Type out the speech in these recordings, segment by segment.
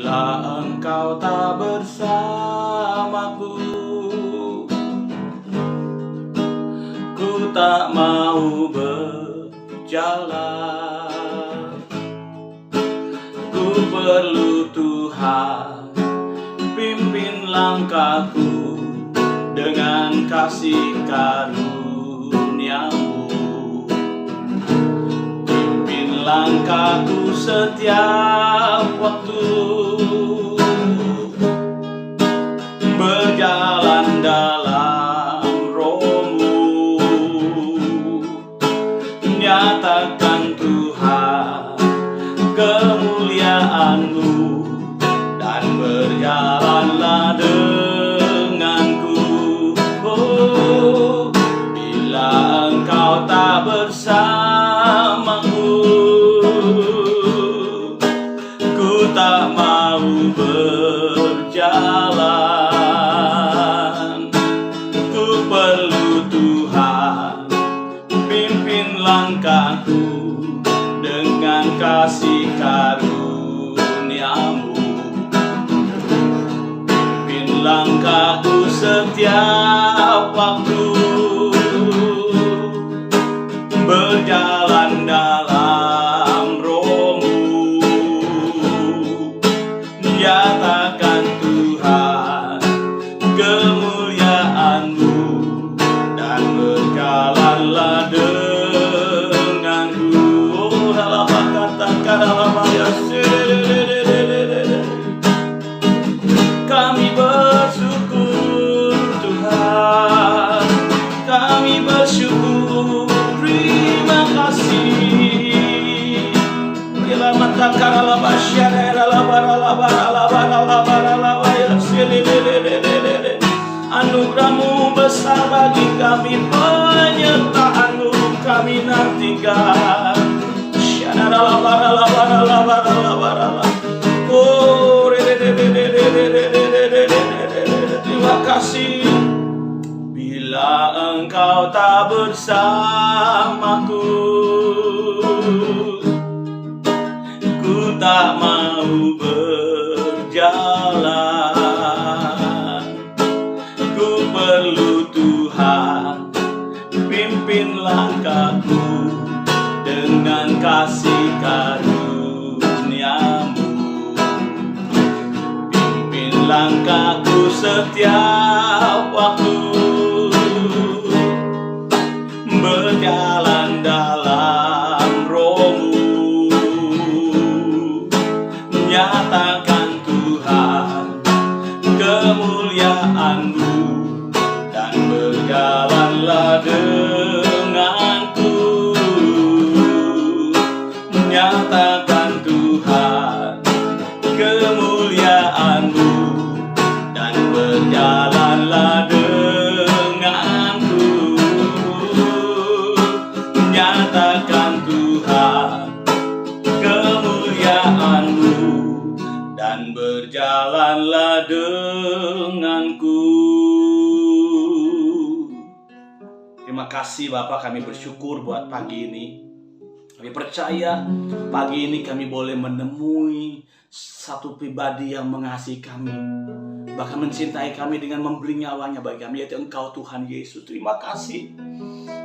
Bila engkau tak bersamaku, ku tak mau berjalan. Ku perlu Tuhan, pimpin langkahku dengan kasih karunia-Mu. Pimpin langkahku setiap waktu, berjalan dalam Roh-Mu. Nyatakan Tuhan kemuliaan-Mu, dan berjalanlah denganku. Oh, bila engkau tak bersamaku, ku tak mau berjalan. Ku perlu Tuhan, pimpin langkahku dengan kasih karunia-Mu. Pimpin langkahku setiap waktu, berjalan dalam Roh-Mu. Nyatakan Tuhan kemuliaan-Mu, dan berjalanlah denganku. Oh, dalam katakan dalam kami bersyukur Tuhan, kami bersyukur, terima kasih. Bila mata karala basyara la anugerah-Mu besar bagi kami, penyertaan-Mu kami nantikan. Oh, terima kasih. Bila engkau tak bersamaku, ku tak mau berjalan. Ku perlu Tuhan, pimpin langkahku dengan kasih karunia-Mu. Pimpin langkahku setiap waktu, berjalan dalam Roh-Mu. Nyatakan Tuhan kemuliaan-Mu, dan berjalanlah denganku. Nyatakan Tuhan kemuliaan-Mu, dan berjalanlah denganku. Nyatakan Tuhan kemuliaan-Mu, dan berjalanlah denganku. Terima kasih Bapak, kami bersyukur buat pagi ini. Kami percaya pagi ini kami boleh menemui satu pribadi yang mengasihi kami, bahkan mencintai kami dengan memberi nyawanya bagi kami, yaitu Engkau Tuhan Yesus. Terima kasih.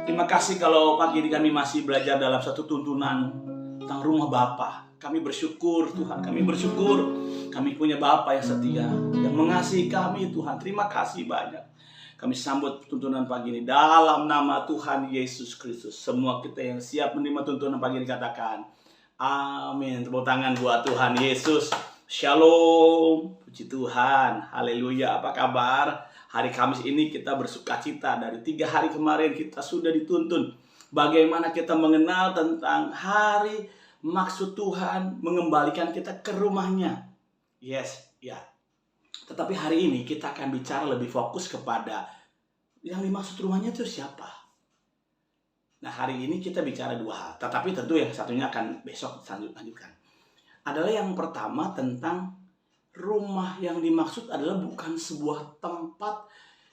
Terima kasih kalau pagi ini kami masih belajar dalam satu tuntunan tentang rumah Bapa. Kami bersyukur Tuhan, kami bersyukur kami punya Bapa yang setia, yang mengasihi kami Tuhan. Terima kasih banyak. Kami sambut tuntunan pagi ini dalam nama Tuhan Yesus Kristus. Semua kita yang siap menerima tuntunan pagi ini katakan amin. Tepuk tangan buat Tuhan Yesus. Shalom. Puji Tuhan. Haleluya. Apa kabar? Hari Kamis ini kita bersukacita. Dari 3 hari kemarin kita sudah dituntun bagaimana kita mengenal tentang hari maksud Tuhan mengembalikan kita ke rumahnya. Yes, ya. Tetapi hari ini kita akan bicara lebih fokus kepada yang dimaksud rumahnya itu siapa. Nah, hari ini kita bicara 2 hal. Tetapi tentu yang satunya akan besok lanjutkan. Adalah yang pertama tentang rumah yang dimaksud adalah bukan sebuah tempat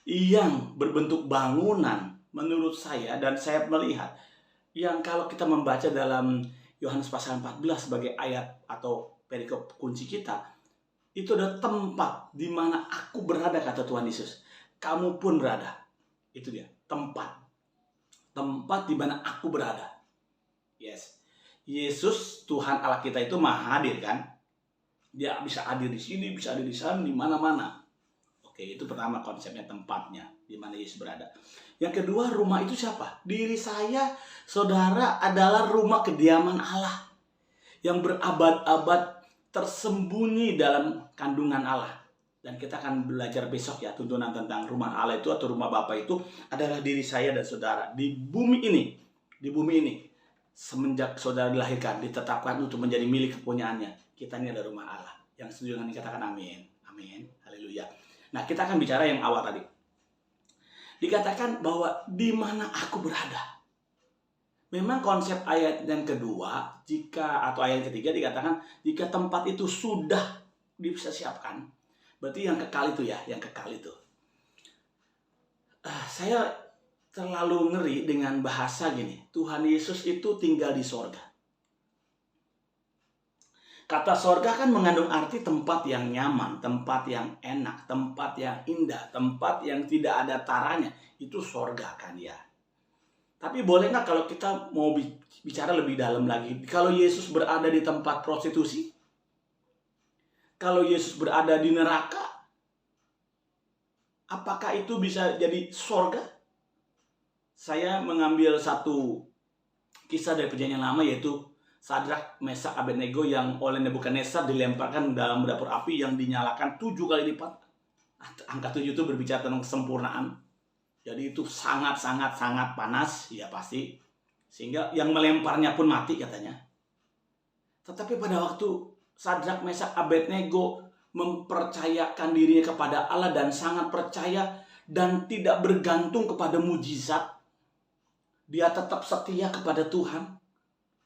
yang berbentuk bangunan. Menurut saya dan saya melihat yang kalau kita membaca dalam Yohanes pasal 14 sebagai ayat atau perikop kunci kita, Itu adalah tempat di mana aku berada, kata Tuhan Yesus. Kamu pun berada. Itu dia, tempat. Tempat di mana aku berada. Yes. Yesus, Tuhan Allah kita itu maha hadir kan? Dia bisa hadir di sini, bisa hadir di sana, di mana-mana. Oke, itu pertama konsepnya, tempatnya di mana Yesus berada. Yang kedua, rumah itu siapa? Diri saya, saudara, adalah rumah kediaman Allah yang berabad-abad tersembunyi dalam kandungan Allah. Dan kita akan belajar besok ya, tuntunan tentang rumah Allah itu atau rumah Bapa itu adalah diri saya dan saudara di bumi ini. Di bumi ini, semenjak saudara dilahirkan, ditetapkan untuk menjadi milik kepunyaannya. Kita ini adalah rumah Allah. Yang setuju dengan ini katakan amin. Amin. Haleluya. Nah, kita akan bicara yang awal tadi. Dikatakan bahwa di mana aku berada. Memang konsep ayat yang kedua, atau ayat yang ketiga dikatakan jika tempat itu sudah dipersiapkan, berarti yang kekal itu ya, yang kekal itu. Saya terlalu ngeri dengan bahasa gini, Tuhan Yesus itu tinggal di sorga. Kata sorga kan mengandung arti tempat yang nyaman, tempat yang enak, tempat yang indah, tempat yang tidak ada taranya. Itu sorga kan ya. Tapi boleh nggak kalau kita mau bicara lebih dalam lagi? Kalau Yesus berada di tempat prostitusi? Kalau Yesus berada di neraka? Apakah itu bisa jadi sorga? Saya mengambil satu kisah dari Perjanjian Lama, yaitu Sadrak, Mesak, Abednego yang oleh Nebukadnezar dilemparkan dalam dapur api yang dinyalakan 7 kali lipat. Angka 7 itu berbicara tentang kesempurnaan. Jadi itu sangat panas, ya pasti. Sehingga yang melemparnya pun mati katanya. Tetapi pada waktu Sadrak, Mesak, Abednego mempercayakan dirinya kepada Allah dan sangat percaya dan tidak bergantung kepada mujizat, dia tetap setia kepada Tuhan.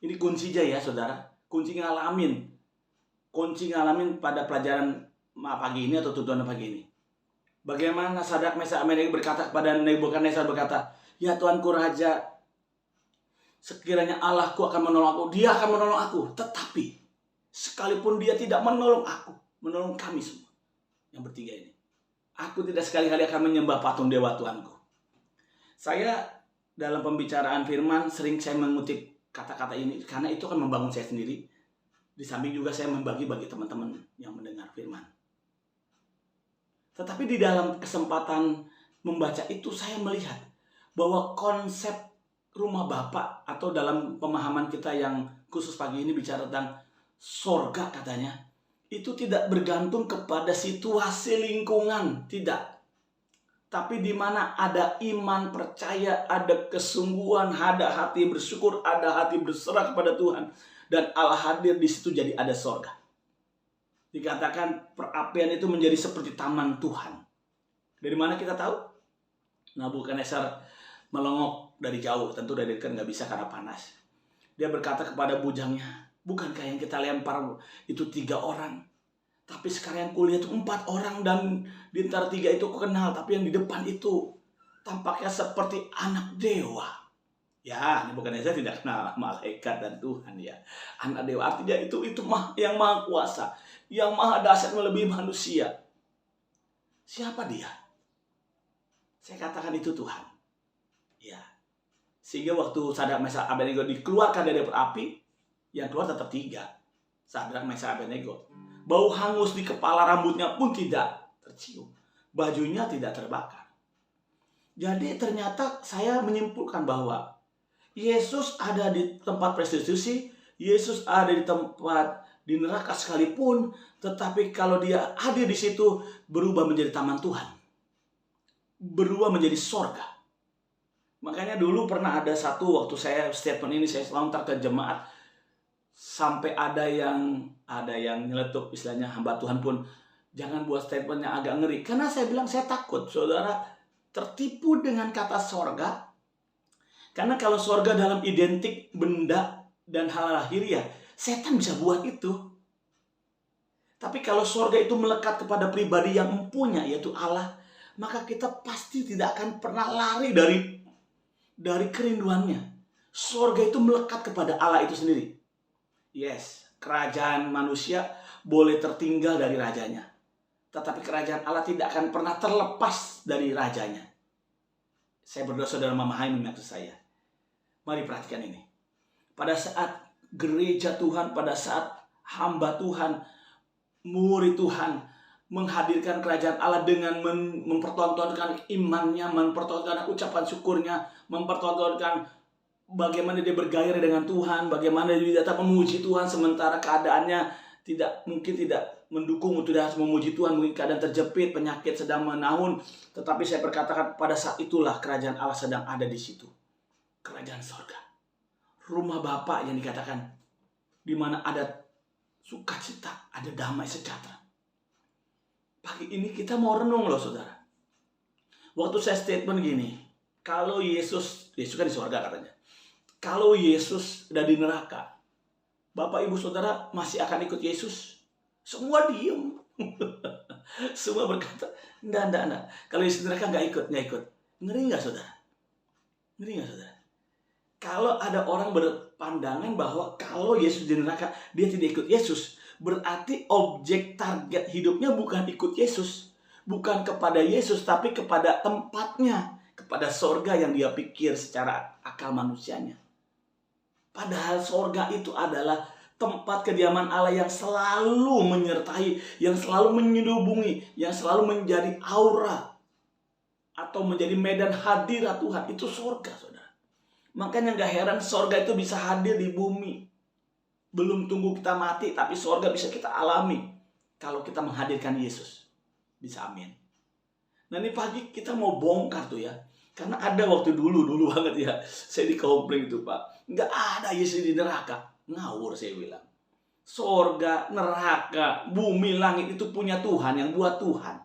Ini kuncinya ya saudara. Kunci ngalamin pada pelajaran pagi ini atau tuntunan pagi ini. Bagaimana Sadrak, Mesak, Abednego berkata kepada Nebukadnezar, berkata, ya Tuanku Raja, sekiranya Allahku akan menolong aku, dia akan menolong aku. Tetapi sekalipun dia tidak menolong aku, menolong kami semua yang bertiga ini, aku tidak sekali-kali akan menyembah patung dewa Tuanku. Saya dalam pembicaraan firman sering saya mengutip kata-kata ini karena itu kan membangun saya sendiri. Di samping juga saya membagi bagi teman-teman yang mendengar firman. Tetapi di dalam kesempatan membaca itu saya melihat bahwa konsep rumah Bapa atau dalam pemahaman kita yang khusus pagi ini bicara tentang sorga katanya, itu tidak bergantung kepada situasi lingkungan, tidak. Tapi di mana ada iman, percaya, ada kesungguhan, ada hati bersyukur, ada hati berserah kepada Tuhan, dan Allah hadir di situ, jadi ada sorga. Dikatakan perapian itu menjadi seperti taman Tuhan. Dari mana kita tahu? Nebukadnezar melongok dari jauh, tentu dari dekat nggak bisa karena panas. Dia berkata kepada bujangnya, bukankah yang kita lempar itu 3 orang? Tapi sekarang yang kulihat 4 orang, dan di antara 3 itu aku kenal, tapi yang di depan itu tampaknya seperti anak dewa. Ya, Nebukadnezar tidak kenal malaikat dan Tuhan ya. Anak dewa artinya itu yang maha kuasa, yang maha dahsyat melebihi manusia. Siapa dia? Saya katakan itu Tuhan. Ya. Sehingga waktu Sadrak, Mesak, Abednego dikeluarkan dari dapur api, yang keluar tetap 3. Sadrak, Mesak, Abednego. Bau hangus di kepala rambutnya pun tidak tercium. Bajunya tidak terbakar. Jadi ternyata saya menyimpulkan bahwa Yesus ada di tempat prostitusi, Yesus ada di tempat di neraka sekalipun, tetapi kalau dia hadir di situ berubah menjadi taman Tuhan. Berubah menjadi sorga. Makanya dulu pernah ada satu waktu saya statement ini saya lontar ke jemaat, sampai ada yang nyeletuk, istilahnya hamba Tuhan pun jangan buat statementnya agak ngeri. Karena saya bilang saya takut saudara tertipu dengan kata sorga. Karena kalau sorga dalam identik benda dan hal lahiriah, setan bisa buat itu. Tapi kalau sorga itu melekat kepada pribadi yang mempunyai, yaitu Allah, maka kita pasti tidak akan pernah lari dari kerinduannya. Sorga itu melekat kepada Allah itu sendiri. Yes, kerajaan manusia boleh tertinggal dari rajanya. Tetapi kerajaan Allah tidak akan pernah terlepas dari rajanya. Saya berdoa saudara memahami maksud saya. Mari perhatikan ini. Pada saat gereja Tuhan, pada saat hamba Tuhan, murid Tuhan menghadirkan kerajaan Allah dengan mempertontonkan imannya, mempertontonkan ucapan syukurnya, mempertontonkan bagaimana dia bergairah dengan Tuhan, bagaimana dia datang memuji Tuhan sementara keadaannya tidak mendukung untuk dia memuji Tuhan, mungkin keadaan terjepit, penyakit sedang menahun, tetapi saya berkatakan pada saat itulah kerajaan Allah sedang ada di situ. Kerajaan sorga, rumah Bapa yang dikatakan, di mana ada sukacita, ada damai sejahtera. Pagi ini kita mau renung loh saudara. Waktu saya statement gini, kalau Yesus kan di sorga katanya, kalau Yesus udah di neraka, Bapak Ibu Saudara masih akan ikut Yesus? Semua diem. Semua berkata, enggak. Kalau Yesus di neraka nggak ikut. Ngeri nggak saudara? Kalau ada orang berpandangan bahwa kalau Yesus di neraka, dia tidak ikut Yesus, berarti objek target hidupnya bukan ikut Yesus. Bukan kepada Yesus, tapi kepada tempatnya. Kepada sorga yang dia pikir secara akal manusianya. Padahal sorga itu adalah tempat kediaman Allah yang selalu menyertai, yang selalu menyelubungi, yang selalu menjadi aura atau menjadi medan hadirat Tuhan. Itu sorga, saudara. Makanya gak heran sorga itu bisa hadir di bumi. Belum tunggu kita mati, tapi sorga bisa kita alami kalau kita menghadirkan Yesus. Bisa amin. Nah ini pagi kita mau bongkar tuh ya. Karena ada waktu dulu banget ya, saya dikomplain itu Pak, nggak ada Yesus di neraka. Ngawur saya bilang. Sorga, neraka, bumi, langit itu punya Tuhan, yang buat Tuhan.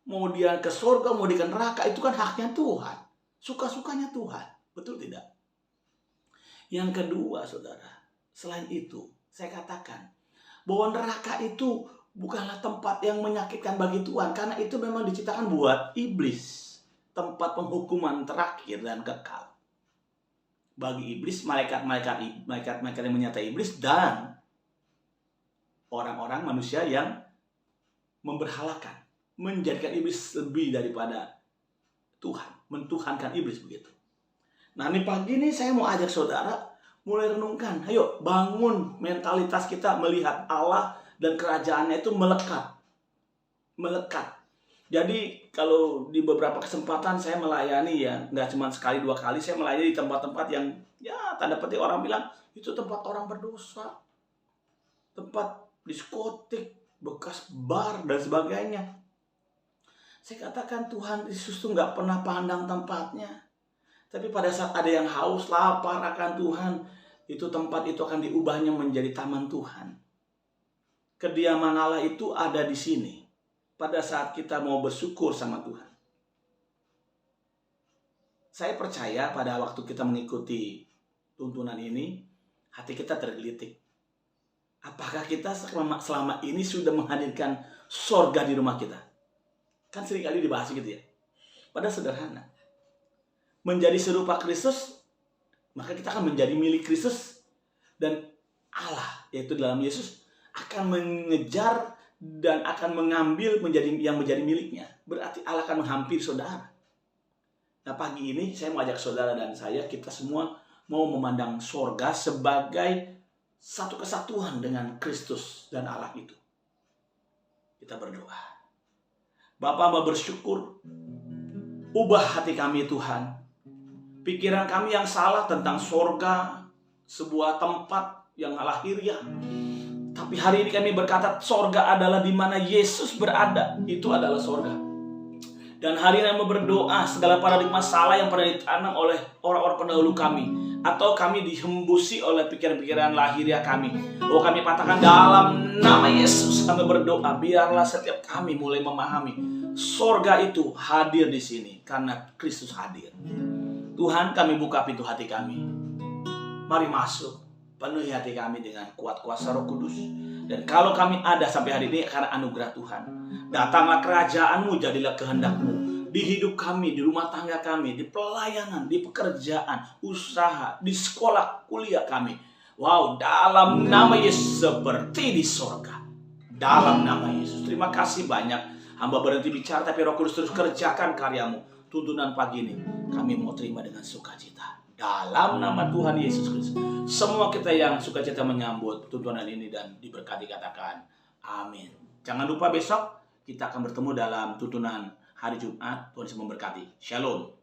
Mau dia ke sorga, mau dia ke neraka, itu kan haknya Tuhan. Suka-sukanya Tuhan. Betul tidak? Yang kedua saudara, selain itu saya katakan bahwa neraka itu bukanlah tempat yang menyakitkan bagi Tuhan, karena itu memang diciptakan buat iblis. Tempat penghukuman terakhir dan kekal bagi iblis, malaikat yang menyertai iblis, dan orang-orang manusia yang memberhalakan, menjadikan iblis lebih daripada Tuhan, mentuhankan iblis begitu. Nah ini pagi ini saya mau ajak saudara mulai renungkan, ayo bangun mentalitas kita melihat Allah dan kerajaannya itu melekat. Jadi kalau di beberapa kesempatan saya melayani ya, nggak cuma sekali dua kali, saya melayani di tempat-tempat yang ya tanda petik orang bilang itu tempat orang berdosa, tempat diskotik, bekas bar dan sebagainya. Saya katakan Tuhan Yesus tuh nggak pernah pandang tempatnya, tapi pada saat ada yang haus, lapar akan Tuhan, itu tempat itu akan diubahnya menjadi taman Tuhan. Kediaman Allah itu ada di sini. Pada saat kita mau bersyukur sama Tuhan. Saya percaya pada waktu kita mengikuti tuntunan ini, hati kita tergelitik. Apakah kita selama ini sudah menghadirkan sorga di rumah kita? Kan seringkali dibahas gitu ya. Padahal sederhana. Menjadi serupa Kristus, maka kita akan menjadi milik Kristus. Dan Allah, yaitu dalam Yesus, akan mengejar dan akan mengambil yang menjadi miliknya. Berarti Allah akan menghampiri saudara. Nah pagi ini saya mau ajak saudara dan saya, kita semua mau memandang sorga sebagai satu kesatuan dengan Kristus dan Allah itu. Kita berdoa. Bapa, mau bersyukur, ubah hati kami Tuhan. Pikiran kami yang salah tentang sorga, sebuah tempat yang lahiriah. Tapi hari ini kami berkata sorga adalah di mana Yesus berada. Itu adalah sorga. Dan hari ini kami berdoa segala paradigma salah yang pernah ditanam oleh orang-orang pendahulu kami, atau kami dihembusi oleh pikiran-pikiran lahiriah kami, bahwa kami patahkan dalam nama Yesus. Kami berdoa biarlah setiap kami mulai memahami sorga itu hadir di sini karena Kristus hadir. Tuhan, kami buka pintu hati kami. Mari masuk. Penuhi hati kami dengan kuat kuasa Roh Kudus. Dan kalau kami ada sampai hari ini karena anugerah Tuhan. Datanglah kerajaan-Mu, jadilah kehendak-Mu. Di hidup kami, di rumah tangga kami, di pelayanan, di pekerjaan, usaha, di sekolah, kuliah kami. Wow, dalam nama Yesus seperti di sorga. dalam nama Yesus. Terima kasih banyak. Hamba berhenti bicara, tapi Roh Kudus terus kerjakan karyamu. Tuntunan pagi ini kami mau terima dengan sukacita. Dalam nama Tuhan Yesus Kristus. Semua kita yang sukacita menyambut tuntunan ini dan diberkati katakan amin. Jangan lupa besok kita akan bertemu dalam tuntunan hari Jumat. Tuhan Yesus memberkati. Shalom.